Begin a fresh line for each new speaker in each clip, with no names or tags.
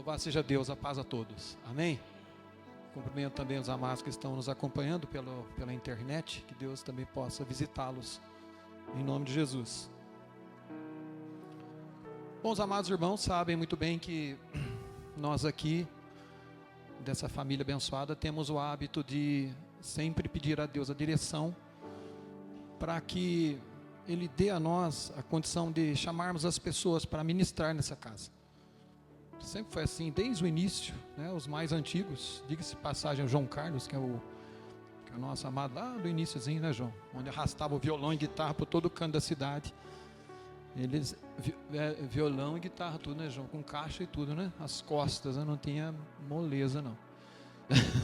Louvado seja Deus, a paz a todos. Amém? Cumprimento também os amados que estão nos acompanhando pela internet, que Deus também possa visitá-los, em nome de Jesus. Bom, os amados irmãos sabem muito bem que nós aqui, dessa família abençoada, temos o hábito de sempre pedir a Deus a direção, para que Ele dê a nós a condição de chamarmos as pessoas para ministrar nessa casa. Sempre foi assim, desde o início, né? Os mais antigos, diga-se passagem, o João Carlos, que é o nosso amado lá do iniciozinho, né, João? Onde arrastava o violão e guitarra por todo o canto da cidade. Eles, violão e guitarra, tudo, né, João? Com caixa e tudo, né? As costas, né? Não tinha moleza, não.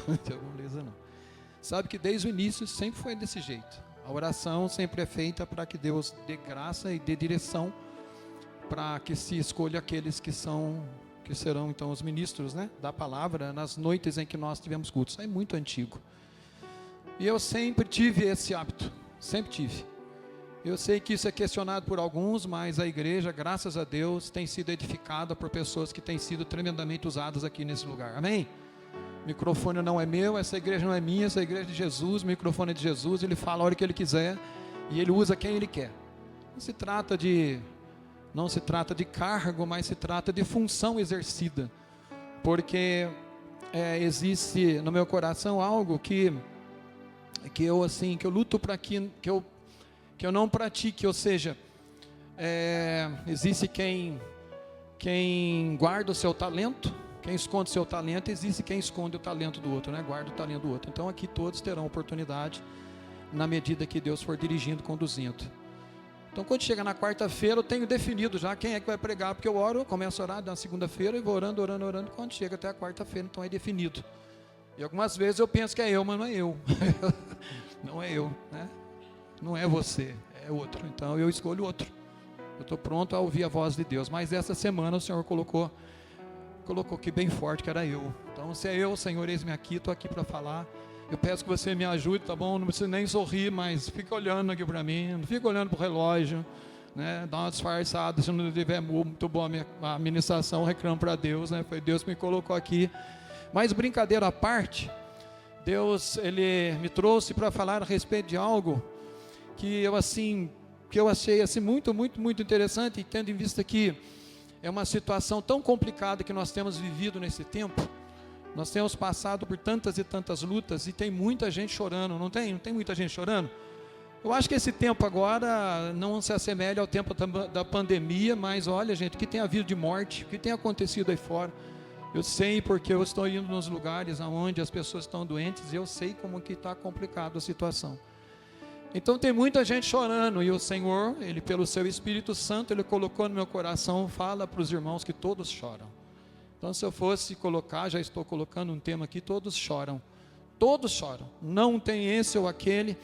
Não tinha moleza, não. Sabe que desde o início sempre foi desse jeito. A oração sempre é feita para que Deus dê graça e dê direção, para que se escolha aqueles que serão então os ministros, né, da palavra nas noites em que nós tivemos cultos. Isso é muito antigo. E eu sempre tive esse hábito, sempre tive. Eu sei que isso é questionado por alguns, mas a igreja, graças a Deus, tem sido edificada por pessoas que têm sido tremendamente usadas aqui nesse lugar. Amém? O microfone não é meu, essa igreja não é minha, essa igreja é de Jesus, o microfone é de Jesus, Ele fala a hora que Ele quiser e Ele usa quem Ele quer. Não se trata de cargo, mas se trata de função exercida, porque existe no meu coração algo que eu luto para que eu não pratique, ou seja, existe quem guarda o seu talento, quem esconde o seu talento, existe quem esconde o talento do outro, né? Guarda o talento do outro. Então aqui todos terão oportunidade na medida que Deus for dirigindo, conduzindo. Então, quando chega na quarta-feira, eu tenho definido já quem é que vai pregar, porque eu oro, começo a orar na segunda-feira e vou orando, quando chega até a quarta-feira, então é definido. E algumas vezes eu penso que é eu, mas não é eu. Não é eu, né? Não é você, é outro. Então, eu escolho outro. Eu estou pronto a ouvir a voz de Deus. Mas essa semana o Senhor colocou aqui bem forte que era eu. Então, se é eu, Senhor, eis-me aqui, estou aqui para falar. Eu peço que você me ajude, tá bom? Não precisa nem sorrir, mas fica olhando aqui para mim, não fica olhando para o relógio, né? Dá uma disfarçada, se não tiver muito boa a ministração, reclamo para Deus, né? Foi Deus que me colocou aqui. Mas brincadeira à parte, Deus, Ele me trouxe para falar a respeito de algo que eu achei assim muito, muito, muito interessante, e tendo em vista que é uma situação tão complicada que nós temos vivido nesse tempo. Nós temos passado por tantas e tantas lutas e tem muita gente chorando, não tem? Não tem muita gente chorando? Eu acho que esse tempo agora não se assemelha ao tempo da pandemia, mas olha, gente, o que tem havido de morte, o que tem acontecido aí fora. Eu sei porque eu estou indo nos lugares onde as pessoas estão doentes e eu sei como que está complicado a situação. Então tem muita gente chorando e o Senhor, Ele pelo seu Espírito Santo, Ele colocou no meu coração, fala para os irmãos que todos choram. Então, se eu fosse colocar, já estou colocando um tema aqui, todos choram, não tem esse ou aquele.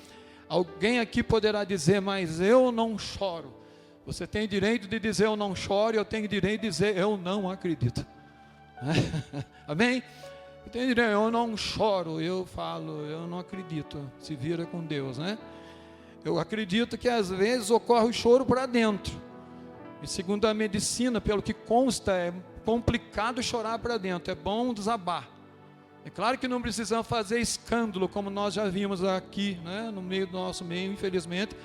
Alguém aqui poderá dizer, mas eu não choro. Você tem direito de dizer eu não choro, eu tenho direito de dizer eu não acredito. Amém? Eu tenho direito, eu não choro, eu falo, eu não acredito, se vira com Deus, né? Eu acredito que às vezes ocorre o choro para dentro, e segundo a medicina, pelo que consta, é complicado chorar para dentro, é bom desabar. É claro que não precisamos fazer escândalo, como nós já vimos aqui, né, no meio do nosso meio, infelizmente,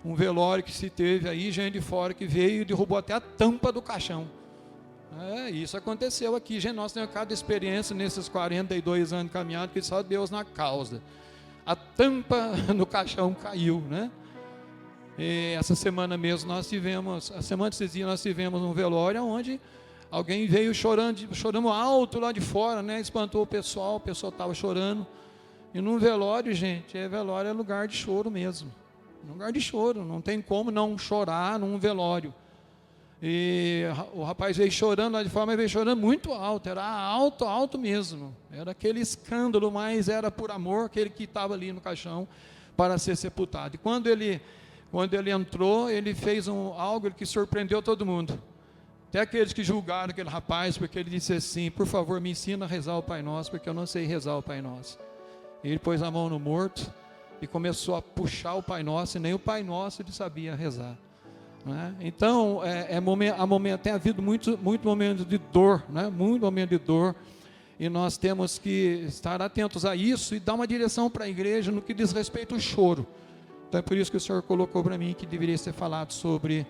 um velório que se teve aí, gente de fora que veio e derrubou até a tampa do caixão. Isso aconteceu aqui, gente, nós temos cada experiência nesses 42 anos de caminhada, que só Deus na causa. A tampa no caixão caiu, né? E essa semana mesmo nós tivemos um velório onde alguém veio chorando alto lá de fora, né? Espantou o pessoal estava chorando. E num velório, gente, velório é lugar de choro mesmo. Lugar de choro, não tem como não chorar num velório. E o rapaz veio chorando lá de fora, mas veio chorando muito alto, era alto, alto mesmo. Era aquele escândalo, mas era por amor, aquele que estava ali no caixão para ser sepultado. E quando ele entrou, ele fez algo que surpreendeu todo mundo. Até aqueles que julgaram aquele rapaz, porque ele disse assim, por favor, me ensina a rezar o Pai Nosso, porque eu não sei rezar o Pai Nosso. E ele pôs a mão no morto e começou a puxar o Pai Nosso, e nem o Pai Nosso ele sabia rezar. né? Então, tem havido muito momento de dor, né? Muito momento de dor, e nós temos que estar atentos a isso e dar uma direção para a igreja no que diz respeito ao choro. Então é por isso que o Senhor colocou para mim que deveria ser falado sobre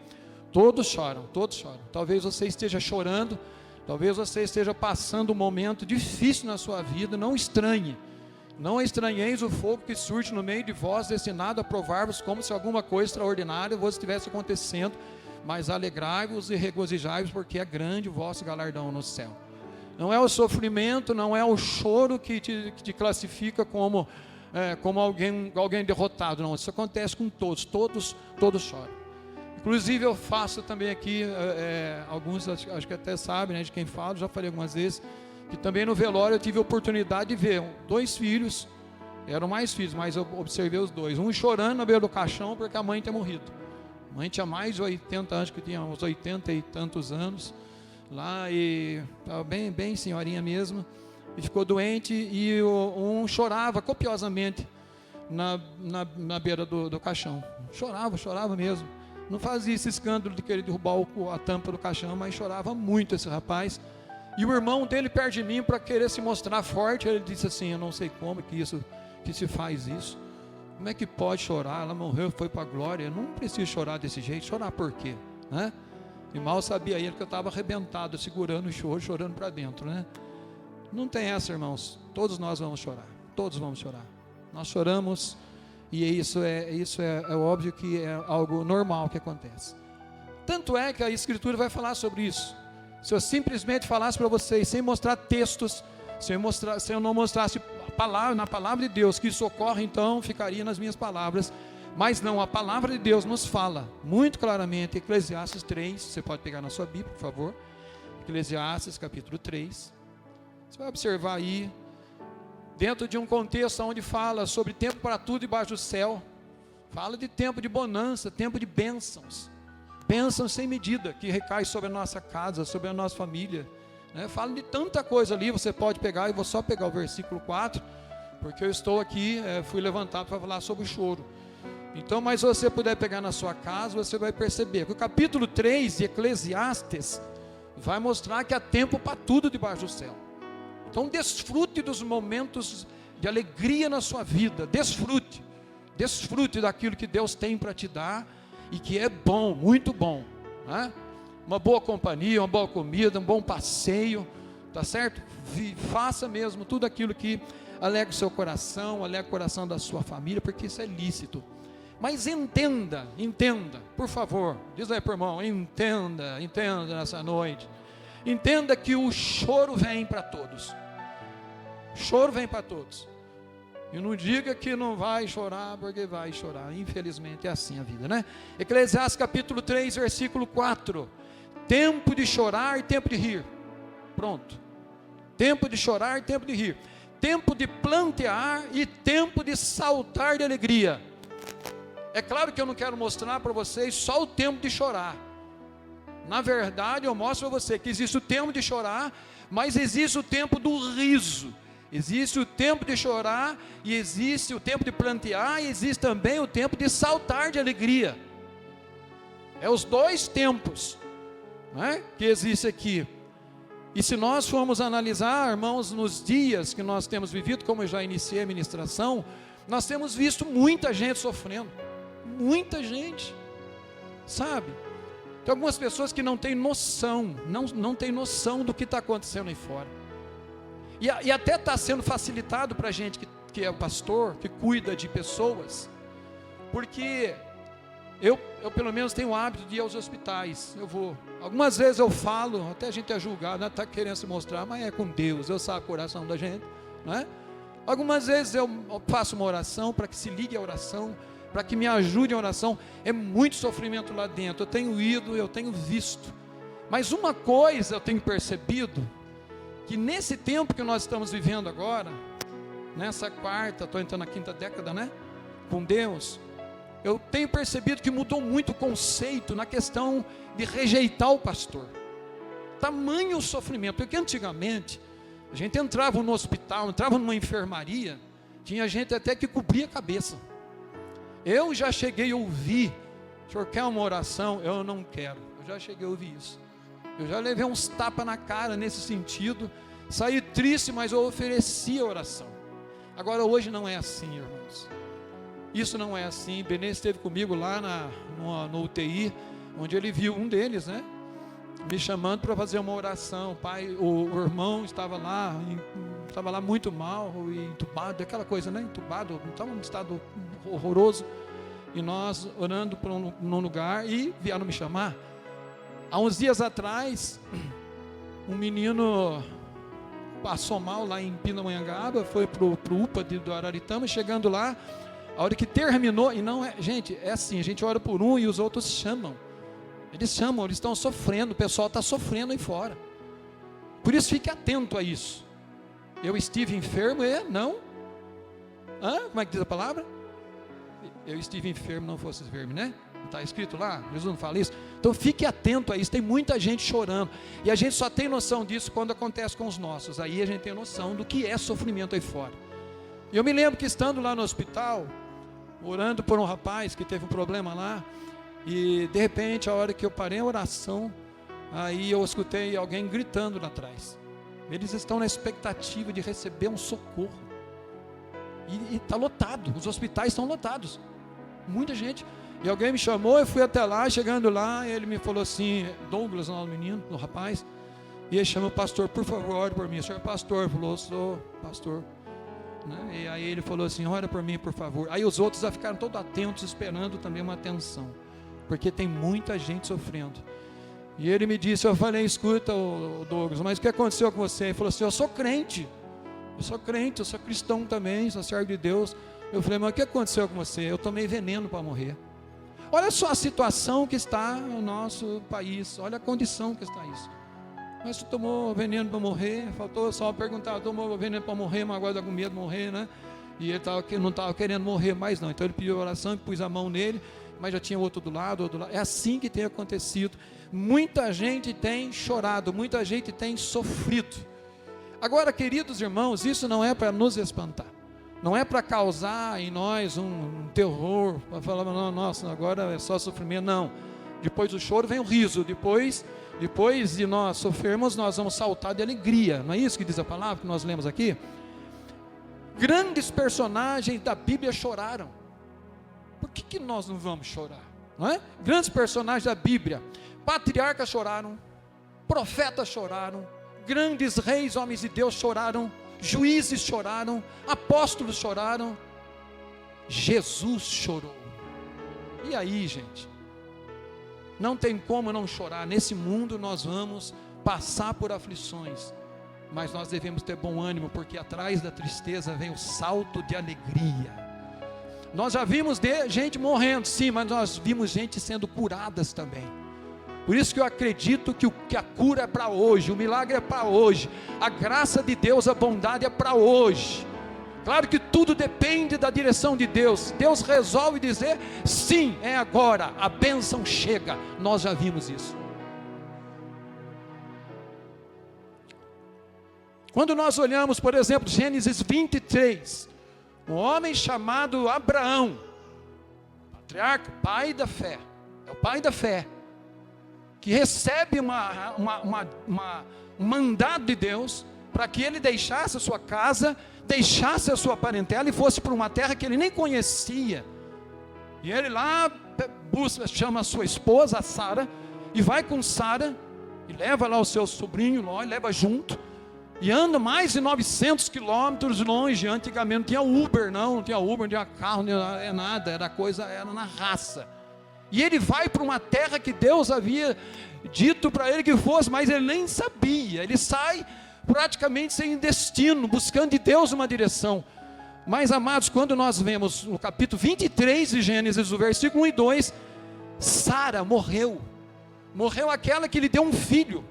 todos choram, todos choram. Talvez você esteja chorando, talvez você esteja passando um momento difícil na sua vida. Não estranhe, não estranheis o fogo que surge no meio de vós, destinado a provar-vos como se alguma coisa extraordinária vos estivesse acontecendo, mas alegrai-vos e regozijai-vos, porque é grande o vosso galardão no céu. Não é o sofrimento, não é o choro que te classifica como alguém derrotado, não. Isso acontece com todos choram. Inclusive eu faço também aqui, alguns acho que até sabem, né, de quem falo, já falei algumas vezes, que também no velório eu tive a oportunidade de ver 2 filhos, eram mais filhos, mas eu observei os 2, um chorando na beira do caixão porque a mãe tinha morrido. A mãe tinha mais de 80 anos, que tinha uns 80 e tantos anos, lá, e estava bem senhorinha mesmo, e ficou doente, e um chorava copiosamente na beira do caixão, chorava mesmo, não fazia esse escândalo de querer derrubar a tampa do caixão, mas chorava muito esse rapaz, e o irmão dele perto de mim, para querer se mostrar forte, ele disse assim: eu não sei como que se faz isso, como é que pode chorar, ela morreu, foi para a glória, não precisa chorar desse jeito, chorar por quê, né? E mal sabia ele que eu estava arrebentado, segurando o choro, chorando para dentro, né? Não tem essa, irmãos, todos nós vamos chorar, todos vamos chorar, nós choramos, e isso é óbvio que é algo normal que acontece. Tanto é que a Escritura vai falar sobre isso. Se eu simplesmente falasse para vocês, sem mostrar textos, se eu não mostrasse na palavra de Deus que isso ocorre, então ficaria nas minhas palavras. Mas não, a palavra de Deus nos fala muito claramente, Eclesiastes 3, você pode pegar na sua Bíblia, por favor, Eclesiastes capítulo 3, você vai observar aí, dentro de um contexto onde fala sobre tempo para tudo debaixo do céu, fala de tempo de bonança, tempo de bênçãos sem medida, que recai sobre a nossa casa, sobre a nossa família, né? Fala de tanta coisa ali, você pode pegar, e vou só pegar o versículo 4, porque eu estou aqui, fui levantado para falar sobre o choro. Então, mas se você puder pegar na sua casa, você vai perceber que o capítulo 3 de Eclesiastes vai mostrar que há tempo para tudo debaixo do céu. Então desfrute dos momentos de alegria na sua vida, desfrute daquilo que Deus tem para te dar, e que é bom, muito bom, né? Uma boa companhia, uma boa comida, um bom passeio, tá certo? Faça mesmo tudo aquilo que alegra o seu coração, alegra o coração da sua família, porque isso é lícito. Mas entenda, por favor, diz aí para o irmão, entenda nessa noite, entenda que o choro vem para todos, e não diga que não vai chorar, porque vai chorar, infelizmente é assim a vida, né? Eclesiastes capítulo 3, versículo 4, tempo de chorar e tempo de rir, pronto, tempo de chorar e tempo de rir, tempo de plantear e tempo de saltar de alegria. É claro que eu não quero mostrar para vocês só o tempo de chorar. Na verdade, eu mostro para você que existe o tempo de chorar, mas existe o tempo do riso. Existe o tempo de chorar, e existe o tempo de plantear, e existe também o tempo de saltar de alegria. É os 2 tempos, né, que existe aqui. E se nós formos analisar, irmãos, nos dias que nós temos vivido, como eu já iniciei a ministração, nós temos visto muita gente sofrendo. Muita gente, sabe? Tem algumas pessoas que não têm noção, não têm noção do que está acontecendo aí fora. E até está sendo facilitado para a gente que é o pastor, que cuida de pessoas, porque eu pelo menos tenho o hábito de ir aos hospitais. Eu vou, algumas vezes eu falo, até a gente é julgado, né? Está querendo se mostrar, mas é com Deus, eu sei o coração da gente, né? Algumas vezes eu faço uma oração para que se ligue a oração, para que me ajude a oração. É muito sofrimento lá dentro, eu tenho ido, eu tenho visto, mas uma coisa eu tenho percebido, que nesse tempo que nós estamos vivendo agora, nessa estou entrando na 5ª década, né, com Deus, eu tenho percebido que mudou muito o conceito na questão de rejeitar o pastor. Tamanho o sofrimento, porque antigamente, a gente entrava no hospital, entrava numa enfermaria, tinha gente até que cobria a cabeça. Eu já cheguei a ouvir O senhor quer uma oração? Eu não quero. Eu já cheguei a ouvir isso. Eu já levei uns tapas na cara nesse sentido. Saí triste, mas eu ofereci a oração. Agora hoje não é assim, irmãos. Isso não é assim. Benê esteve comigo lá no UTI, onde ele viu um deles, né? Me chamando para fazer uma oração. O irmão estava lá muito mal, entubado, aquela coisa, né? Entubado, estava num estado horroroso. E nós orando num lugar e vieram me chamar. Há uns dias atrás, um menino passou mal lá em Pindamonhangaba, foi para o UPA do Araritama, chegando lá, a hora que terminou, e não é, gente, é assim, a gente ora por um e os outros chamam. Eles chamam, eles estão sofrendo, o pessoal está sofrendo aí fora. Por isso fique atento a isso. Eu estive enfermo e não. Como é que diz a palavra? Eu estive enfermo, não fosse enfermo, né? Está escrito lá, Jesus não fala isso. Então fique atento a isso, tem muita gente chorando. E a gente só tem noção disso quando acontece com os nossos. Aí a gente tem noção do que é sofrimento aí fora. E eu me lembro que estando lá no hospital, orando por um rapaz que teve um problema lá, e de repente, a hora que eu parei a oração, aí eu escutei alguém gritando lá atrás. Eles estão na expectativa de receber um socorro. E está lotado, os hospitais estão lotados. Muita gente. E alguém me chamou, eu fui até lá, chegando lá, ele me falou assim, Douglas, o menino, o rapaz, e ele chamou, pastor, por favor, ore por mim. O senhor é pastor? Falou, sou pastor. Né? E aí ele falou assim, ora por mim, por favor. Aí os outros já ficaram todos atentos, esperando também uma atenção, porque tem muita gente sofrendo. E ele me disse, eu falei, escuta, Douglas, mas o que aconteceu com você? Ele falou assim, eu sou crente, eu sou cristão também, sou servo de Deus. Eu falei, mas o que aconteceu com você? Eu tomei veneno para morrer. Olha só a situação que está no nosso país, olha a condição que está isso. Mas tu tomou veneno para morrer? Faltou só perguntar, tomou veneno para morrer, mas agora está com medo de morrer, né? E ele não estava querendo morrer mais não, então ele pediu oração, pus a mão nele, mas já tinha outro do lado. É assim que tem acontecido. Muita gente tem chorado, muita gente tem sofrido. Agora, queridos irmãos, isso não é para nos espantar. Não é para causar em nós um terror, para falar, não, nossa, agora é só sofrimento. Não, depois do choro vem o riso, depois de nós sofrermos, nós vamos saltar de alegria. Não é isso que diz a palavra que nós lemos aqui? Grandes personagens da Bíblia choraram. Por que nós não vamos chorar? Não é? Grandes personagens da Bíblia, patriarcas choraram, profetas choraram, grandes reis, homens de Deus choraram, juízes choraram, apóstolos choraram, Jesus chorou. E aí, gente, não tem como não chorar. Nesse mundo nós vamos passar por aflições, mas nós devemos ter bom ânimo, porque atrás da tristeza vem o salto de alegria. Nós já vimos gente morrendo, sim, mas nós vimos gente sendo curadas também. Por isso que eu acredito que a cura é para hoje, o milagre é para hoje, a graça de Deus, a bondade é para hoje. Claro que tudo depende da direção de Deus. Deus resolve dizer, sim, é agora, a bênção chega. Nós já vimos isso. Quando nós olhamos, por exemplo, Gênesis 23, um homem chamado Abraão, patriarca, pai da fé, é o pai da fé, que recebe um mandado de Deus, para que ele deixasse a sua casa, deixasse a sua parentela, e fosse para uma terra que ele nem conhecia, e ele lá chama a sua esposa, a Sara, e vai com Sara, e leva lá o seu sobrinho, Ló, leva junto, e anda mais de 900 quilômetros longe. Antigamente não tinha Uber, não tinha Uber, não tinha carro, não tinha nada, era na raça. E ele vai para uma terra que Deus havia dito para ele que fosse, mas ele nem sabia. Ele sai praticamente sem destino, buscando de Deus uma direção. Mas, amados, quando nós vemos no capítulo 23 de Gênesis, o versículo 1 e 2, Sara morreu. Morreu aquela que lhe deu um filho.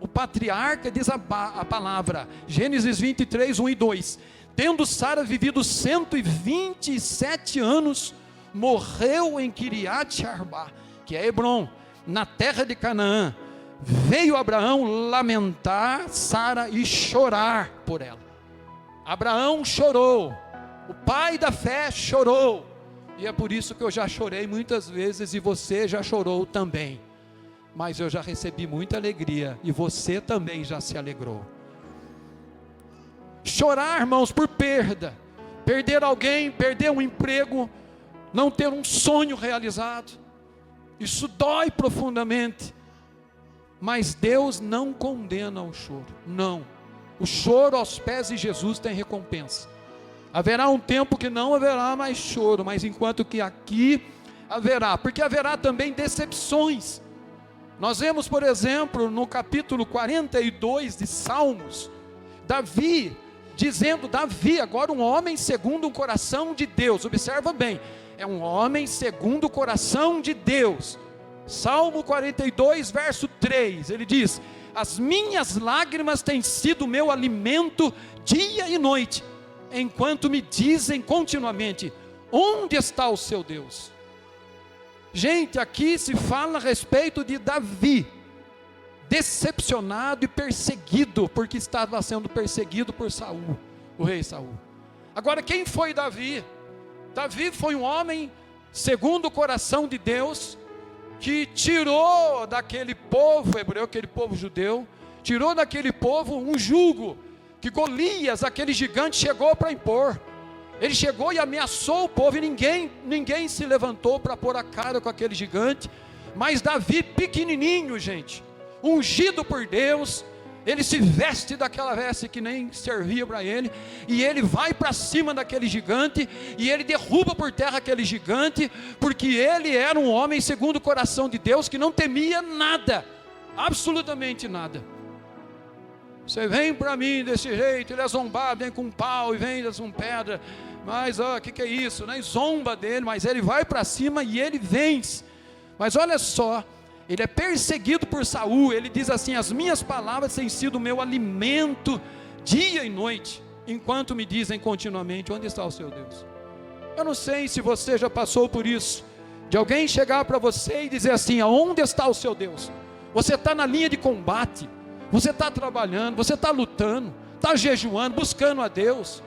O patriarca diz a palavra, Gênesis 23, 1 e 2. Tendo Sara vivido 127 anos, morreu em Kiriat Arba, que é Hebrom, na terra de Canaã. Veio Abraão lamentar Sara e chorar por ela. Abraão chorou, o pai da fé chorou, E é por isso que eu já chorei muitas vezes e você já chorou também. Mas eu já recebi muita alegria e você também já se alegrou. Chorar, irmãos, por perda. Perder alguém, perder um emprego, não ter um sonho realizado. Isso dói profundamente. Mas Deus não condena o choro. Não. O choro aos pés de Jesus tem recompensa. Haverá um tempo que não haverá mais choro, mas enquanto que aqui haverá, porque haverá também decepções. Nós vemos, por exemplo, no capítulo 42 de Salmos, Davi, agora um homem segundo o coração de Deus, observa bem, é um homem segundo o coração de Deus. Salmo 42, verso 3, ele diz: as minhas lágrimas têm sido meu alimento dia e noite, enquanto me dizem continuamente: onde está o seu Deus? Gente, aqui se fala a respeito de Davi, decepcionado e perseguido, porque estava sendo perseguido por Saul, o rei Saul. Agora, quem foi Davi? Davi foi um homem segundo o coração de Deus, que tirou daquele povo hebreu, aquele povo judeu, tirou daquele povo um jugo, que Golias, aquele gigante, chegou para impor. Ele chegou e ameaçou o povo, e ninguém se levantou para pôr a cara com aquele gigante. Mas Davi, pequenininho, gente, ungido por Deus, ele se veste daquela veste que nem servia para ele, e ele vai para cima daquele gigante, e ele derruba por terra aquele gigante, porque ele era um homem segundo o coração de Deus, que não temia nada, absolutamente nada. Você vem para mim desse jeito, ele é zombado, vem com um pau e vem com pedra, mas o que é isso, né? Zomba dele, mas ele vai para cima e ele vence. Mas olha só, ele é perseguido por Saul, ele diz assim: as minhas palavras têm sido meu alimento dia e noite, enquanto me dizem continuamente: onde está o seu Deus? Eu não sei se você já passou por isso, de alguém chegar para você e dizer assim: aonde está o seu Deus? Você está na linha de combate, você está trabalhando, você está lutando, está jejuando, buscando a Deus,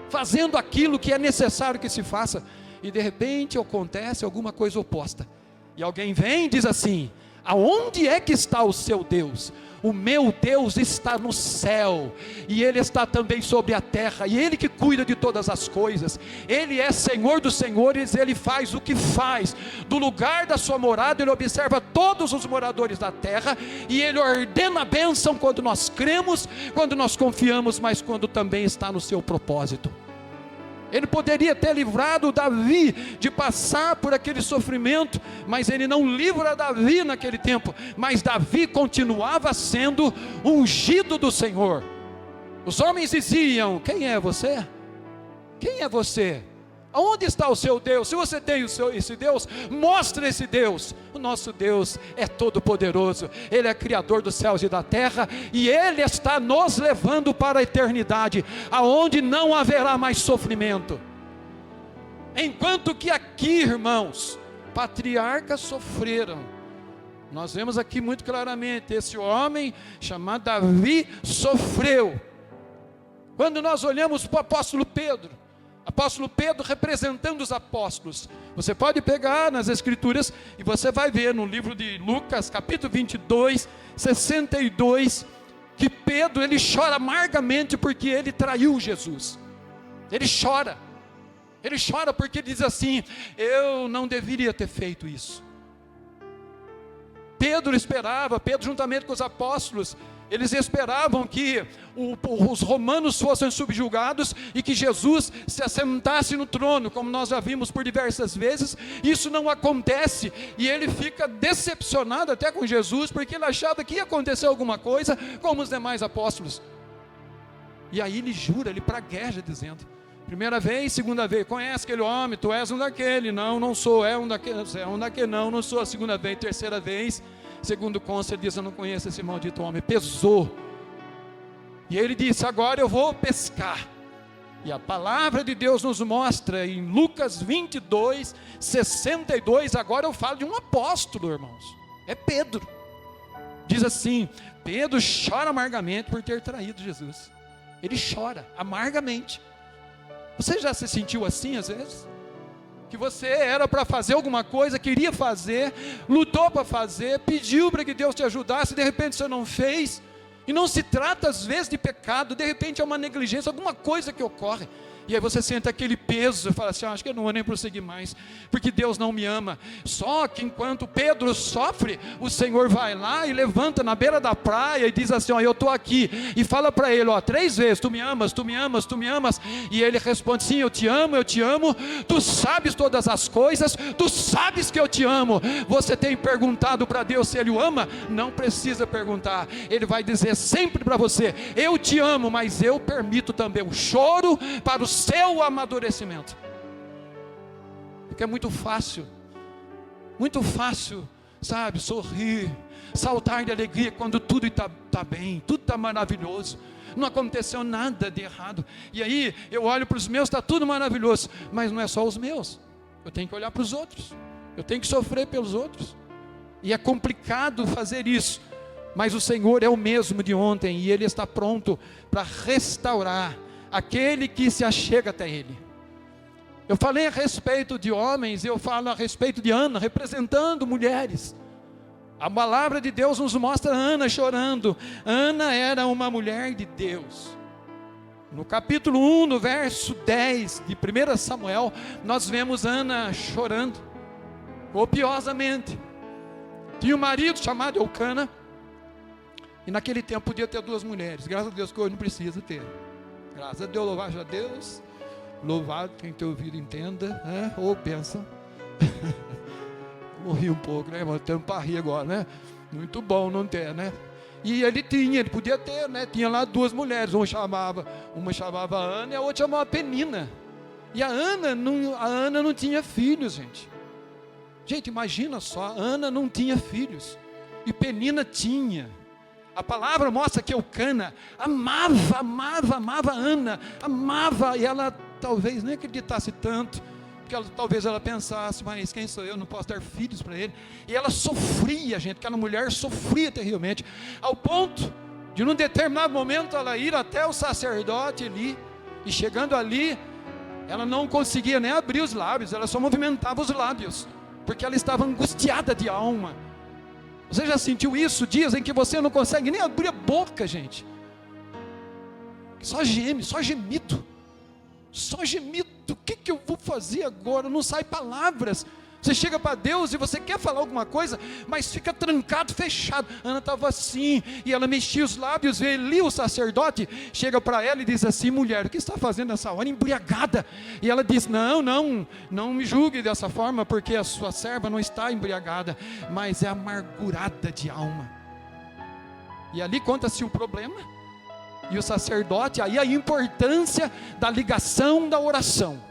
fazendo aquilo que é necessário que se faça, e de repente acontece alguma coisa oposta, e alguém vem e diz assim: aonde é que está o seu Deus? O meu Deus está no céu, e Ele está também sobre a terra, e Ele que cuida de todas as coisas, Ele é Senhor dos senhores, Ele faz o que faz, do lugar da sua morada Ele observa todos os moradores da terra, e Ele ordena a bênção quando nós cremos, quando nós confiamos, mas quando também está no seu propósito. Ele poderia ter livrado Davi de passar por aquele sofrimento, mas ele não livra Davi naquele tempo, mas Davi continuava sendo ungido do Senhor. Os homens diziam: quem é você? Quem é você? Aonde está o seu Deus? Se você tem esse Deus, mostre esse Deus. O nosso Deus é todo poderoso, Ele é Criador dos céus e da terra, e Ele está nos levando para a eternidade, aonde não haverá mais sofrimento. Enquanto que aqui, irmãos, patriarcas sofreram. Nós vemos aqui muito claramente, esse homem chamado Davi sofreu. Quando nós olhamos para o apóstolo Pedro representando os apóstolos, você pode pegar nas escrituras e você vai ver no livro de Lucas, capítulo 22, 62, que Pedro, ele chora amargamente porque ele traiu Jesus. Ele chora porque ele diz assim: eu não deveria ter feito isso. Pedro juntamente com os apóstolos, eles esperavam que os romanos fossem subjugados e que Jesus se assentasse no trono, como nós já vimos por diversas vezes. Isso não acontece, e ele fica decepcionado até com Jesus, porque ele achava que ia acontecer alguma coisa como os demais apóstolos. E aí ele jura, ele pragueja dizendo: primeira vez, segunda vez, conhece aquele homem, tu és um daquele, não sou, é um daquele, não sou. A segunda vez, terceira vez, segundo consta, ele diz: eu não conheço esse maldito homem. Pesou, e ele disse: agora eu vou pescar. E a palavra de Deus nos mostra em Lucas 22, 62, agora eu falo de um apóstolo, irmãos, é Pedro. Diz assim: Pedro chora amargamente por ter traído Jesus. Ele chora amargamente. Você já se sentiu assim às vezes? que você era para fazer alguma coisa, queria fazer, lutou para fazer, pediu para que Deus te ajudasse, de repente você não fez, e não se trata às vezes de pecado, de repente é uma negligência, alguma coisa que ocorre, e aí você sente aquele peso e fala assim, acho que eu não vou nem prosseguir mais, porque Deus não me ama. Só que enquanto Pedro sofre, o Senhor vai lá e levanta na beira da praia e diz assim, eu estou aqui, e fala para ele, 3 vezes, tu me amas, tu me amas, tu me amas, e ele responde, sim, eu te amo, tu sabes todas as coisas, tu sabes que eu te amo. Você tem perguntado para Deus se Ele o ama? Não precisa perguntar, Ele vai dizer sempre para você, eu te amo, mas eu permito também o choro para o seu amadurecimento, porque é muito fácil, sabe, sorrir, saltar de alegria quando tudo está bem, tudo está maravilhoso, não aconteceu nada de errado, e aí eu olho para os meus, está tudo maravilhoso, mas não é só os meus, eu tenho que olhar para os outros, eu tenho que sofrer pelos outros, e é complicado fazer isso, mas o Senhor é o mesmo de ontem, e Ele está pronto para restaurar aquele que se achega até Ele. Eu falei a respeito de homens, eu falo a respeito de Ana, representando mulheres. A palavra de Deus nos mostra Ana chorando. Ana era uma mulher de Deus. No capítulo 1, no verso 10 de 1 Samuel, nós vemos Ana chorando, copiosamente. Tinha um marido chamado Eucana, e naquele tempo podia ter 2 mulheres, graças a Deus que hoje não precisa ter. Graças a Deus, louvado a Deus, louvado, quem tem ouvido entenda, né? Ou pensa, morri um pouco, né, irmão, temos para rir agora, né, muito bom não ter, né, e ele podia ter, né, tinha lá 2 mulheres, uma chamava Ana e a outra chamava Penina, e a Ana não tinha filhos, gente, imagina só, a Ana não tinha filhos, e Penina tinha. A palavra mostra que Eucana amava Ana, amava, e ela talvez nem acreditasse tanto, porque talvez ela pensasse, mas quem sou eu, não posso dar filhos para ele, e ela sofria, gente, aquela mulher sofria terrivelmente, ao ponto de num determinado momento ela ir até o sacerdote ali, e chegando ali, ela não conseguia nem abrir os lábios, ela só movimentava os lábios, porque ela estava angustiada de alma. Você já sentiu isso? Dias em que você não consegue nem abrir a boca, gente. Só geme, só gemido. O que eu vou fazer agora? Não sai palavras. Você chega para Deus e você quer falar alguma coisa, mas fica trancado, fechado. Ana estava assim, e ela mexia os lábios, e Eli, o sacerdote, chega para ela e diz assim, mulher, o que está fazendo nessa hora? Embriagada. E ela diz, não me julgue dessa forma, porque a sua serva não está embriagada, mas é amargurada de alma. E ali conta-se o problema, e o sacerdote, aí a importância da ligação da oração.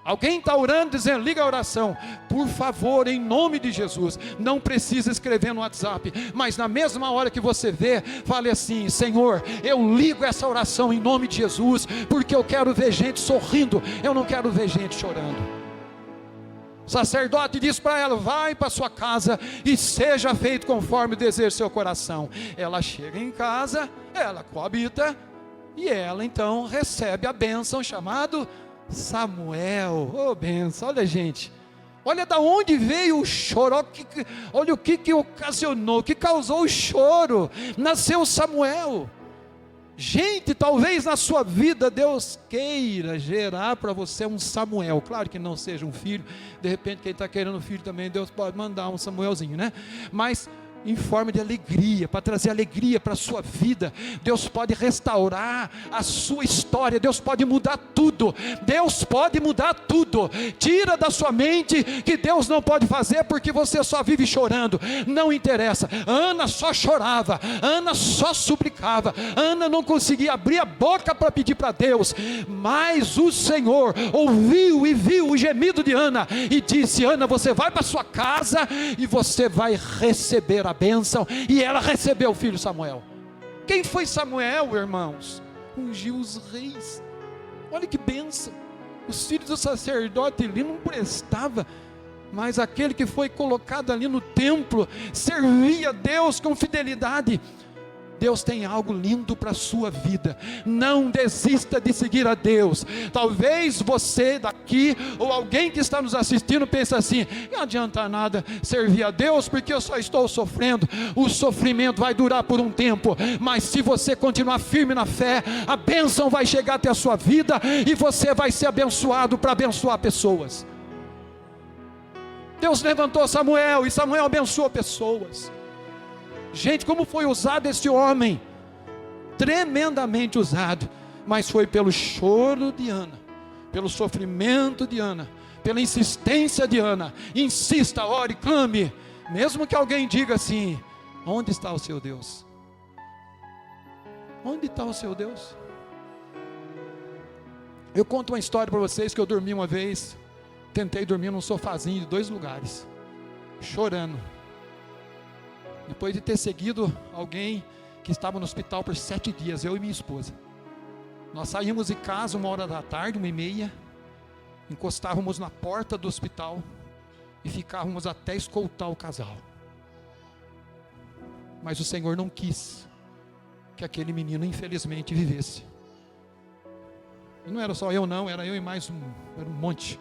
Alguém está orando, dizendo, liga a oração, por favor, em nome de Jesus, não precisa escrever no WhatsApp, mas na mesma hora que você vê, fale assim, Senhor, eu ligo essa oração em nome de Jesus, porque eu quero ver gente sorrindo, eu não quero ver gente chorando. O sacerdote diz para ela, vai para sua casa, e seja feito conforme o desejo do seu coração. Ela chega em casa, ela coabita, e ela então recebe a bênção chamado Samuel. Bênção, olha gente, olha da onde veio o choro, olha o que ocasionou, o que causou o choro, nasceu Samuel. Gente, talvez na sua vida Deus queira gerar para você um Samuel, claro que não seja um filho, de repente quem está querendo um filho também, Deus pode mandar um Samuelzinho, né, mas em forma de alegria, para trazer alegria para a sua vida. Deus pode restaurar a sua história, Deus pode mudar tudo, tira da sua mente que Deus não pode fazer, porque você só vive chorando, não interessa. Ana só chorava, Ana só suplicava, Ana não conseguia abrir a boca para pedir para Deus, mas o Senhor ouviu e viu o gemido de Ana, e disse, Ana, você vai para sua casa, e você vai receber a bênção, e ela recebeu o filho Samuel. Quem foi Samuel, irmãos? Ungiu os reis. Olha que bênção. Os filhos do sacerdote ali não prestava, mas aquele que foi colocado ali no templo, servia a Deus com fidelidade. Deus tem algo lindo para a sua vida. Não desista de seguir a Deus. Talvez você daqui, ou alguém que está nos assistindo, pense assim: não adianta nada servir a Deus, porque eu só estou sofrendo. O sofrimento vai durar por um tempo, mas se você continuar firme na fé, a bênção vai chegar até a sua vida, e você vai ser abençoado para abençoar pessoas. Deus levantou Samuel, e Samuel abençoou pessoas. Gente, como foi usado esse homem? Tremendamente usado. Mas foi pelo choro de Ana, pelo sofrimento de Ana, pela insistência de Ana. Insista, ore, clame. Mesmo que alguém diga assim: onde está o seu Deus? Onde está o seu Deus? Eu conto uma história para vocês, que eu dormi uma vez. Tentei dormir num sofazinho de 2 lugares, chorando. Depois de ter seguido alguém que estava no hospital por 7 dias, eu e minha esposa. Nós saímos de casa 1h da tarde, 1h30, encostávamos na porta do hospital e ficávamos até escoltar o casal. Mas o Senhor não quis que aquele menino infelizmente vivesse. E não era só eu não, era eu e mais um monte.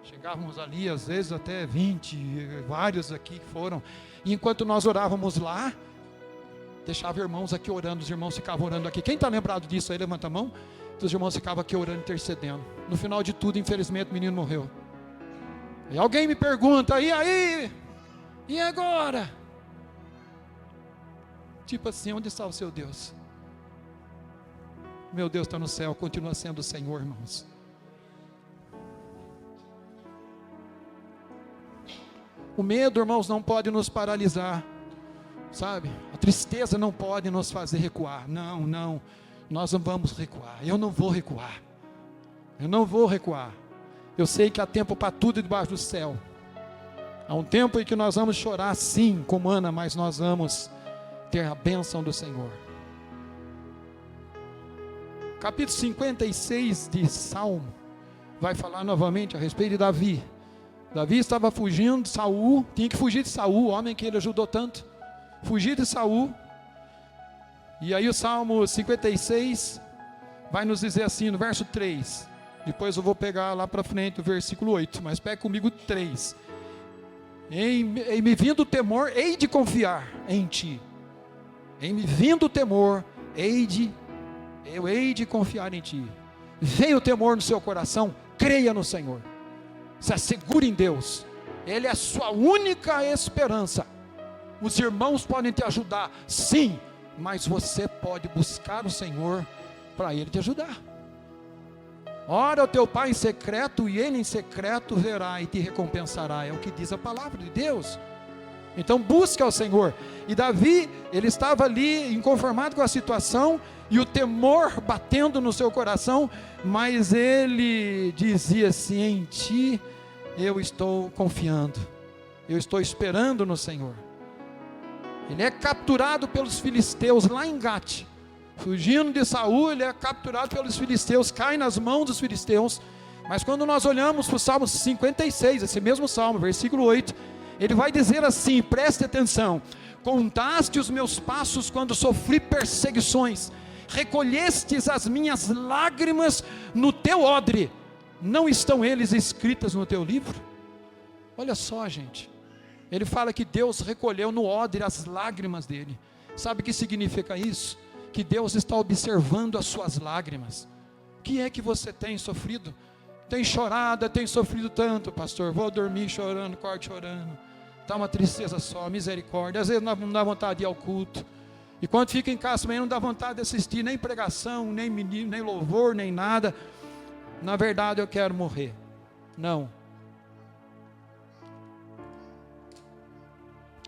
Chegávamos ali, às vezes até 20, vários aqui que foram. E enquanto nós orávamos lá, deixava irmãos aqui orando, os irmãos ficavam orando aqui. Quem está lembrado disso aí, levanta a mão. Os irmãos ficavam aqui orando, intercedendo. No final de tudo, infelizmente, o menino morreu. E alguém me pergunta: e aí? E agora? Tipo assim, onde está o seu Deus? Meu Deus está no céu, continua sendo o Senhor, irmãos. O medo, irmãos, não pode nos paralisar, sabe? A tristeza não pode nos fazer recuar. Não, nós não vamos recuar. Eu não vou recuar. Eu não vou recuar. Eu sei que há tempo para tudo debaixo do céu. Há um tempo em que nós vamos chorar, sim, como Ana, mas nós vamos ter a bênção do Senhor. Capítulo 56 de Salmo vai falar novamente a respeito de Davi. Davi estava fugindo de Saul, tinha que fugir de Saul, o homem que ele ajudou tanto, fugir de Saul. E aí o Salmo 56 vai nos dizer assim, no verso 3, depois eu vou pegar lá para frente o versículo 8, mas pega comigo 3. Em me vindo o temor, hei de confiar em ti. Em me vindo o temor, eu hei de confiar em ti. Veio o temor no seu coração, creia no Senhor. Se assegure em Deus, Ele é a sua única esperança. Os irmãos podem te ajudar, sim, mas você pode buscar o Senhor para Ele te ajudar. Ora ao teu Pai em secreto, e Ele em secreto verá e te recompensará, é o que diz a palavra de Deus. Então busque ao Senhor. E Davi, ele estava ali inconformado com a situação, e o temor batendo no seu coração, mas ele dizia assim: em ti eu estou confiando, eu estou esperando no Senhor. Ele é capturado pelos filisteus lá em Gate, fugindo de Saul, ele é capturado pelos filisteus, cai nas mãos dos filisteus. Mas quando nós olhamos para o Salmo 56, esse mesmo Salmo, versículo 8, ele vai dizer assim, preste atenção: contaste os meus passos quando sofri perseguições, recolhestes as minhas lágrimas no teu odre, não estão eles escritas no teu livro? Olha só, gente, ele fala que Deus recolheu no odre as lágrimas dele. Sabe o que significa isso? Que Deus está observando as suas lágrimas. O que é que você tem sofrido? Tem chorado, tem sofrido tanto, pastor, vou dormir chorando, acordo chorando, está uma tristeza só, misericórdia. Às vezes não dá vontade de ir ao culto, e quando fica em casa também não dá vontade de assistir nem pregação, nem louvor, nem nada. Na verdade eu quero morrer. Não.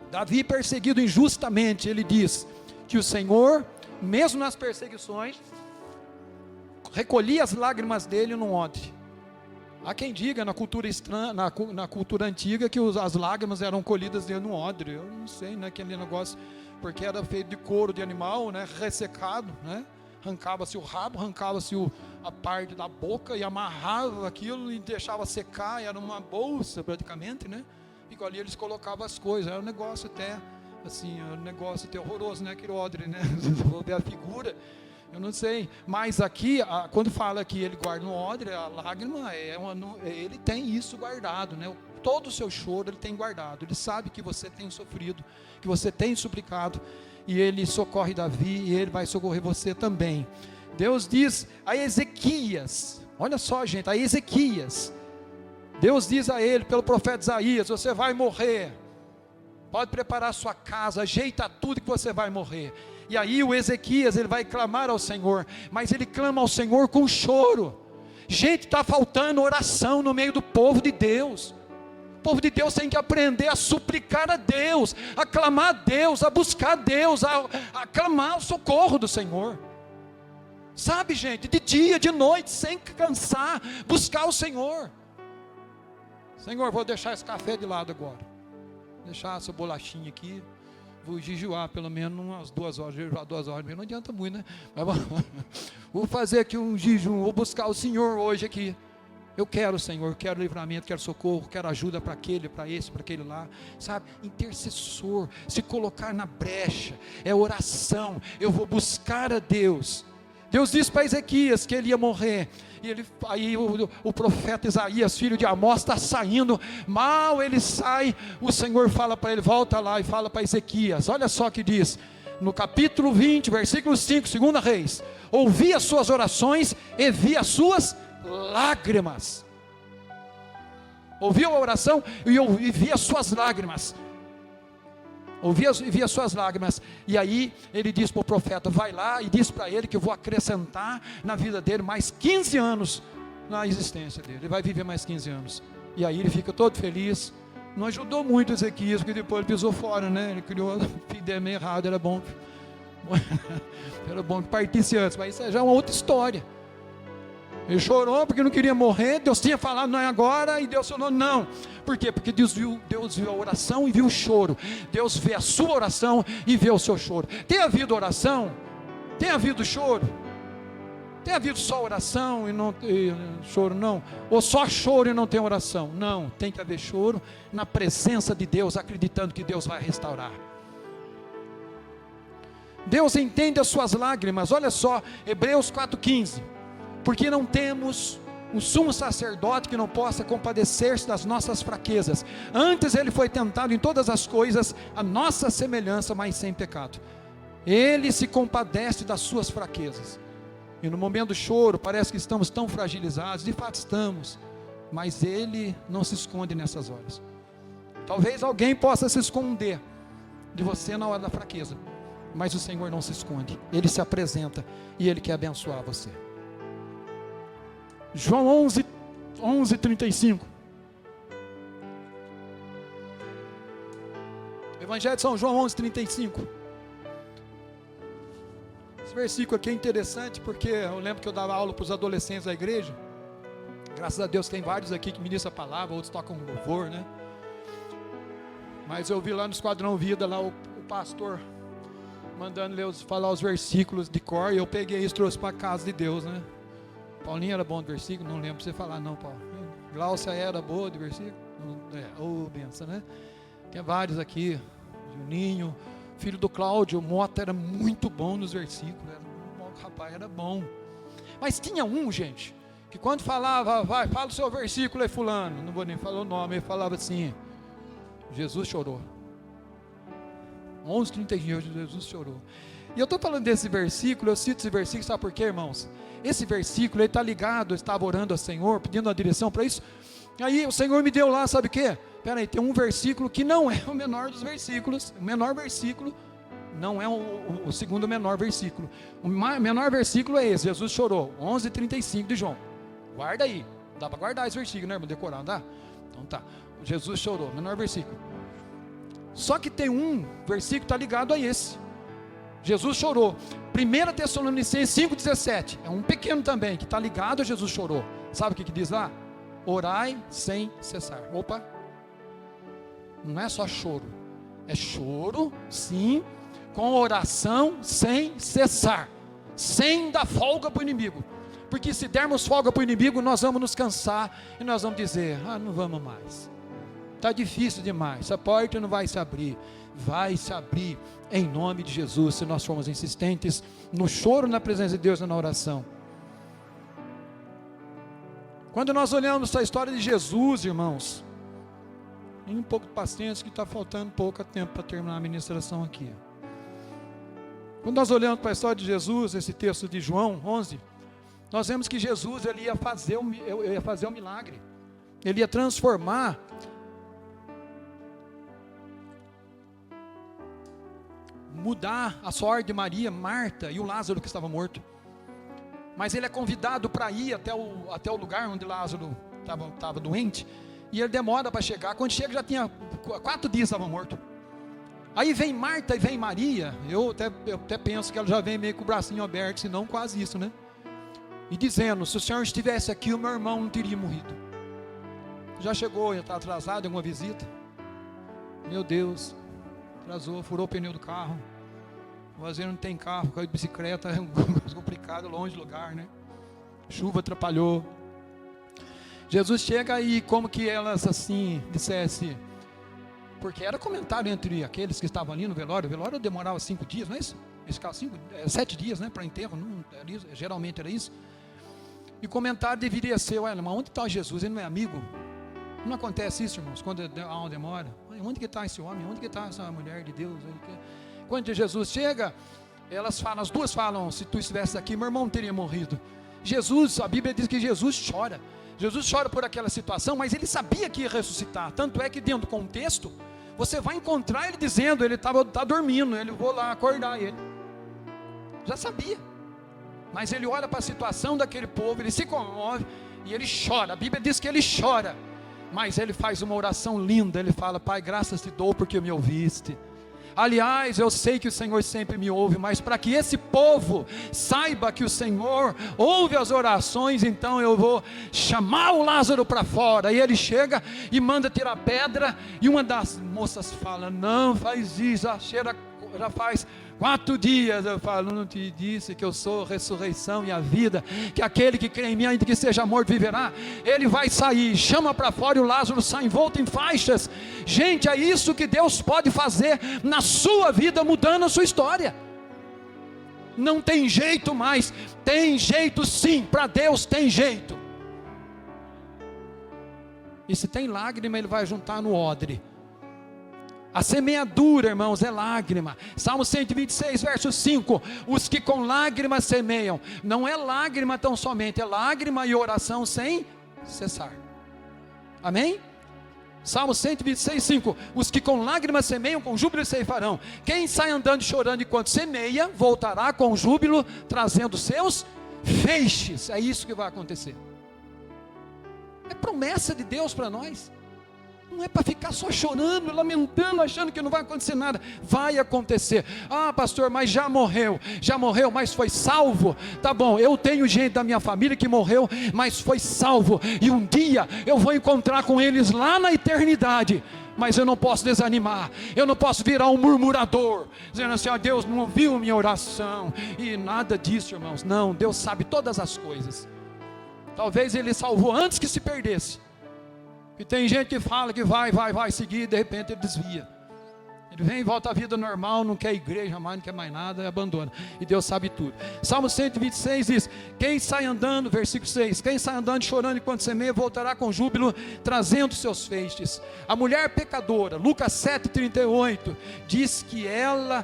Davi, perseguido injustamente, ele diz que o Senhor, mesmo nas perseguições, recolhia as lágrimas dele num odre. Há quem diga na cultura na cultura antiga que as lágrimas eram colhidas dentro de um odre. Eu não sei, né, aquele negócio, porque era feito de couro de animal, né, ressecado, né? Arrancava-se o rabo, arrancava-se a parte da boca e amarrava aquilo e deixava secar, era uma bolsa praticamente, né? E ali eles colocavam as coisas, era um negócio até assim, o negócio terroroso, né? Aquele odre, né? Vou ver a figura, eu não sei. Mas aqui, quando fala que ele guarda no odre, a lágrima, ele tem isso guardado, né? Todo o seu choro ele tem guardado. Ele sabe que você tem sofrido, que você tem suplicado, e ele socorre Davi, e ele vai socorrer você também. Deus diz a Ezequias, olha só, gente, a Ezequias, Deus diz a ele, pelo profeta Isaías: você vai morrer, pode preparar sua casa, ajeita tudo que você vai morrer. E aí o Ezequias, ele vai clamar ao Senhor, mas ele clama ao Senhor com choro. Gente, está faltando oração no meio do povo de Deus. O povo de Deus tem que aprender a suplicar a Deus, a clamar a Deus, a buscar a Deus, a clamar o socorro do Senhor. Sabe, gente, de dia, de noite, sem cansar, buscar o Senhor. Senhor, vou deixar esse café de lado agora, deixar essa bolachinha aqui, vou jejuar pelo menos umas 2 horas, jejuar 2 horas, não adianta muito, né? Mas vou fazer aqui um jejum, vou buscar o Senhor hoje aqui. Eu quero, Senhor, eu quero livramento, quero socorro, quero ajuda para aquele, para esse, para aquele lá, sabe? Intercessor, se colocar na brecha, é oração. Eu vou buscar a Deus. Deus disse para Ezequias que ele ia morrer, e aí o profeta Isaías, filho de Amós, está saindo. Mal ele sai, o Senhor fala para ele: volta lá e fala para Ezequias. Olha só o que diz no capítulo 20, versículo 5, 2 Reis: ouvi as suas orações e vi as suas lágrimas. Ouviu a oração e vi as suas lágrimas. Vi as suas lágrimas. E aí ele diz para o profeta: vai lá e diz para ele que eu vou acrescentar na vida dele mais 15 anos na existência dele. Ele vai viver mais 15 anos. E aí ele fica todo feliz. Não ajudou muito Ezequias, porque depois ele pisou fora, né? Ele criou ideia meio errada. Era bom que partisse antes, mas isso já é uma outra história. Ele chorou porque não queria morrer. Deus tinha falado: não é agora. E Deus falou: não. Por quê? Porque Deus viu a oração e viu o choro. Deus vê a sua oração e vê o seu choro. Tem havido oração? Tem havido choro? Tem havido só oração e choro? Não. Ou só choro e não tem oração? Não. Tem que haver choro na presença de Deus, acreditando que Deus vai restaurar. Deus entende as suas lágrimas. Olha só, Hebreus 4,15: porque não temos um sumo sacerdote que não possa compadecer-se das nossas fraquezas. Antes ele foi tentado em todas as coisas, a nossa semelhança, mas sem pecado. Ele se compadece das suas fraquezas. E no momento do choro, parece que estamos tão fragilizados. De fato estamos, mas ele não se esconde nessas horas. Talvez alguém possa se esconder de você na hora da fraqueza, mas o Senhor não se esconde. Ele se apresenta e ele quer abençoar você. João 11:35. Evangelho de São João 11:35. Esse versículo aqui é interessante, porque eu lembro que eu dava aula para os adolescentes da igreja. Graças a Deus tem vários aqui que ministram a palavra, outros tocam louvor, né? Mas eu vi lá no Esquadrão Vida, lá o pastor mandando falar os versículos de cor, e eu peguei isso e trouxe para a casa de Deus, né? Paulinho era bom de versículo? Não lembro você falar não, Paulo. Glaucia era boa de versículo? Benção, né? Tem vários aqui. Juninho, filho do Cláudio, o Mota era muito bom nos versículos. O rapaz era bom. Mas tinha um, gente, que quando falava: vai, fala o seu versículo aí, fulano. Não vou nem falar o nome, ele falava assim: Jesus chorou. 11:31, Jesus chorou. E eu estou falando desse versículo, eu cito esse versículo, sabe por quê, irmãos? Esse versículo, ele está ligado, eu estava orando ao Senhor, pedindo a direção para isso. Aí o Senhor me deu lá, sabe o quê? Peraí, tem um versículo que não é o menor dos versículos. O menor versículo não é o segundo menor versículo. O menor versículo é esse: Jesus chorou, 11:35 de João. Guarda aí, dá para guardar esse versículo, né, irmão? Decorar, não dá? Então tá, Jesus chorou, menor versículo. Só que tem um versículo que está ligado a esse: Jesus chorou. 1 Tessalonicenses 5,17, é um pequeno também, que está ligado a Jesus chorou. Sabe o que diz lá? Orai sem cessar. Opa, não é só choro, é choro, sim, com oração sem cessar, sem dar folga para o inimigo. Porque se dermos folga para o inimigo, nós vamos nos cansar, e nós vamos dizer: não vamos mais. está difícil demais, essa porta não vai se abrir. Vai se abrir em nome de Jesus, se nós formos insistentes no choro, na presença de Deus e na oração. Quando nós olhamos para a história de Jesus, irmãos, tem um pouco de paciência que está faltando pouco tempo para terminar a ministração aqui. Quando nós olhamos para a história de Jesus, esse texto de João 11, nós vemos que Jesus ele ia fazer o milagre, ele ia transformar mudar a sorte de Maria, Marta e o Lázaro que estava morto. Mas ele é convidado para ir até o lugar onde Lázaro estava doente, e ele demora para chegar. Quando chega já tinha 4 dias estava morto. Aí vem Marta e vem Maria, eu até penso que ela já vem meio com o bracinho aberto, se não quase isso, né? E dizendo, se o Senhor estivesse aqui, o meu irmão não teria morrido. Já chegou, já está atrasado em alguma visita? Meu Deus, atrasou, furou o pneu do carro. O Azeiro não tem carro, caiu de bicicleta, é complicado, longe do lugar, né? Chuva atrapalhou. Jesus chega e como que elas assim dissesse, porque era comentário entre aqueles que estavam ali no velório. O velório demorava 5 dias, não é isso? Eles ficavam 7 dias, né, para enterro, não, geralmente era isso. E o comentário deveria ser, olha, mas onde está Jesus? Ele não é amigo? Não acontece isso, irmãos, quando há uma demora. Onde que está esse homem? Onde que está essa mulher de Deus? Quando Jesus chega, as duas falam, se tu estivesse aqui, meu irmão teria morrido. Jesus, a Bíblia diz que Jesus chora. Jesus chora por aquela situação, mas ele sabia que ia ressuscitar. Tanto é que dentro do contexto, você vai encontrar ele dizendo, ele está dormindo, ele vou lá acordar ele. Já sabia. Mas ele olha para a situação daquele povo, ele se comove e ele chora. A Bíblia diz que ele chora. Mas ele faz uma oração linda, ele fala, Pai, graças te dou porque me ouviste. Aliás, eu sei que o Senhor sempre me ouve, mas para que esse povo saiba que o Senhor ouve as orações, então eu vou chamar o Lázaro para fora. E ele chega e manda tirar pedra, e uma das moças fala, não faz isso, já faz 4 dias, eu falo, não te disse que eu sou a ressurreição e a vida, que aquele que crê em mim, ainda que seja morto, viverá. Ele vai sair, chama para fora e o Lázaro sai envolto em faixas. Gente, é isso que Deus pode fazer na sua vida, mudando a sua história. Não tem jeito mais, tem jeito sim, para Deus tem jeito. E se tem lágrima, Ele vai juntar no odre. A semeadura, irmãos, é lágrima. Salmo 126, verso 5. Os que com lágrimas semeiam. Não é lágrima tão somente, é lágrima e oração sem cessar. Amém? Salmo 126, 5. Os que com lágrimas semeiam, com júbilo ceifarão. Quem sai andando e chorando enquanto semeia, voltará com júbilo, trazendo seus feixes. É isso que vai acontecer. É promessa de Deus para nós. Não é para ficar só chorando, lamentando, achando que não vai acontecer nada. Vai acontecer. Ah, pastor, mas já morreu, mas foi salvo. Tá bom, eu tenho gente da minha família que morreu, mas foi salvo. E um dia eu vou encontrar com eles lá na eternidade. Mas eu não posso desanimar, eu não posso virar um murmurador, dizendo assim, ó, Deus não ouviu minha oração. E nada disso, irmãos. Não, Deus sabe todas as coisas. Talvez Ele salvou antes que se perdesse. E tem gente que fala que vai seguir, e de repente ele desvia. Ele vem e volta à vida normal, não quer igreja mais, não quer mais nada, e abandona. E Deus sabe tudo. Salmo 126 diz, quem sai andando, versículo 6, quem sai andando chorando enquanto semeia, voltará com júbilo, trazendo seus feixes. A mulher pecadora, Lucas 7,38, diz que ela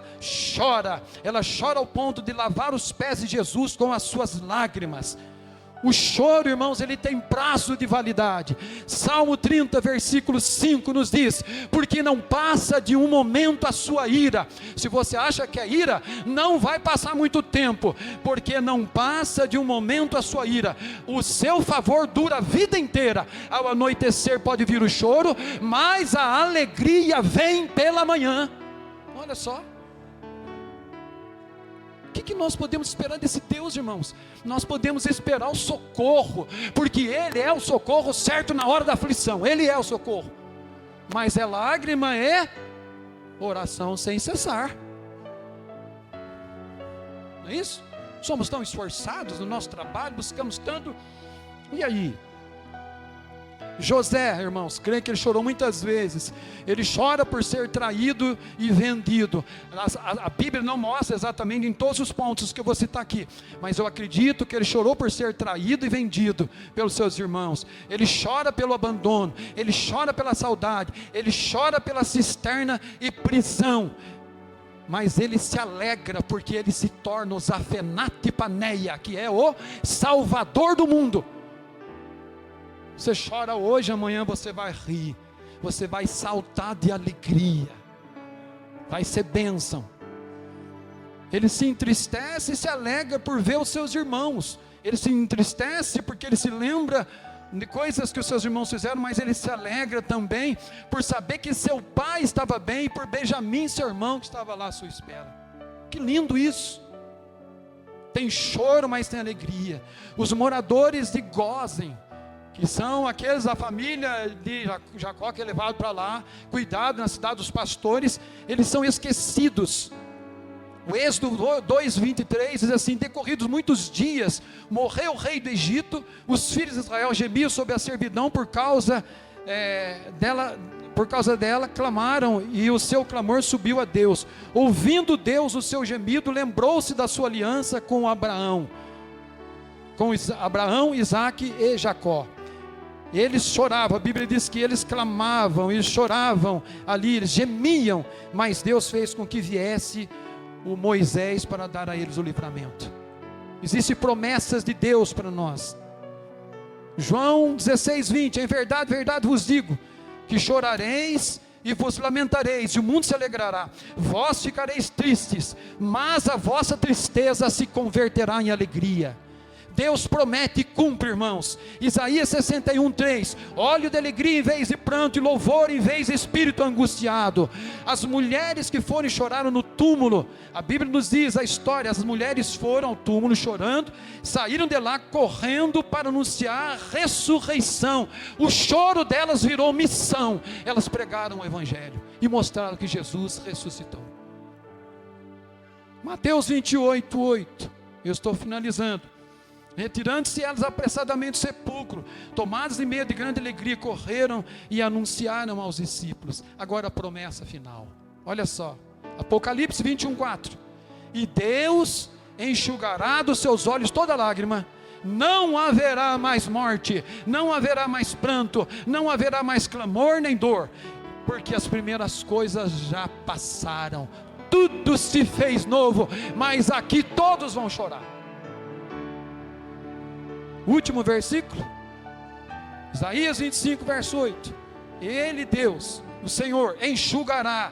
chora ao ponto de lavar os pés de Jesus com as suas lágrimas. O choro, irmãos, ele tem prazo de validade. Salmo 30, versículo 5 nos diz, porque não passa de um momento a sua ira. Se você acha que é ira, não vai passar muito tempo, porque não passa de um momento a sua ira. O seu favor dura a vida inteira. Ao anoitecer pode vir o choro, mas a alegria vem pela manhã. Olha só. O que nós podemos esperar desse Deus, irmãos? Nós podemos esperar o socorro, porque Ele é o socorro certo na hora da aflição. Ele é o socorro. Mas é lágrima, é oração sem cessar. Não é isso? Somos tão esforçados no nosso trabalho, buscamos tanto. E aí? José, irmãos, creio que ele chorou muitas vezes. Ele chora por ser traído e vendido. A Bíblia não mostra exatamente em todos os pontos que eu vou citar aqui, mas eu acredito que ele chorou por ser traído e vendido pelos seus irmãos. Ele chora pelo abandono, ele chora pela saudade, ele chora pela cisterna e prisão. Mas ele se alegra porque ele se torna o Zafenate Paneia, que é o Salvador do mundo. Você chora hoje, amanhã você vai rir, você vai saltar de alegria, vai ser bênção. Ele se entristece e se alegra por ver os seus irmãos. Ele se entristece porque ele se lembra de coisas que os seus irmãos fizeram, mas ele se alegra também por saber que seu pai estava bem e por Benjamim, seu irmão, que estava lá à sua espera. Que lindo isso! Tem choro, mas tem alegria. Os moradores de Gósen, que são aqueles da família de Jacó que é levado para lá, cuidado na cidade dos pastores, eles são esquecidos. O Êxodo 2:23 diz assim: decorridos muitos dias, morreu o rei do Egito, os filhos de Israel gemiam sob a servidão por causa dela, clamaram, e o seu clamor subiu a Deus. Ouvindo Deus o seu gemido, lembrou-se da sua aliança com Abraão, Isaque e Jacó. Eles choravam, a Bíblia diz que eles clamavam, eles choravam ali, eles gemiam, mas Deus fez com que viesse o Moisés para dar a eles o livramento. Existem promessas de Deus para nós. João 16:20, em verdade, verdade vos digo, que chorareis e vos lamentareis, e o mundo se alegrará, vós ficareis tristes, mas a vossa tristeza se converterá em alegria. Deus promete e cumpre, irmãos. Isaías 61:3, óleo de alegria em vez de pranto, e louvor em vez de espírito angustiado. As mulheres que foram e choraram no túmulo, a Bíblia nos diz a história, as mulheres foram ao túmulo chorando, saíram de lá correndo para anunciar a ressurreição. O choro delas virou missão. Elas pregaram o evangelho e mostraram que Jesus ressuscitou. Mateus 28:8, eu estou finalizando. Retirando-se elas apressadamente do sepulcro, tomados de medo e grande alegria, correram e anunciaram aos discípulos. Agora a promessa final, olha só, Apocalipse 21:4, e Deus enxugará dos seus olhos toda lágrima, não haverá mais morte, não haverá mais pranto, não haverá mais clamor nem dor, porque as primeiras coisas já passaram, tudo se fez novo. Mas aqui todos vão chorar. Último versículo, Isaías 25:8, Ele, Deus, o Senhor, enxugará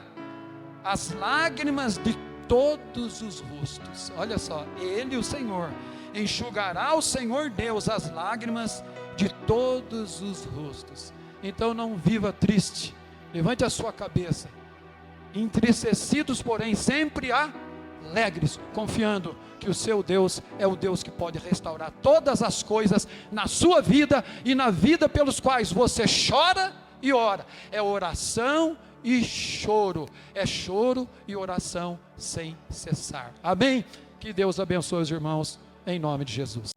as lágrimas de todos os rostos. Olha só, Ele, o Senhor, enxugará, o Senhor Deus, as lágrimas de todos os rostos. Então não viva triste, levante a sua cabeça, entristecidos, porém sempre alegres, confiando que o seu Deus é o Deus que pode restaurar todas as coisas na sua vida e na vida pelos quais você chora e ora. É oração e choro, é choro e oração sem cessar. Amém? Que Deus abençoe os irmãos, em nome de Jesus.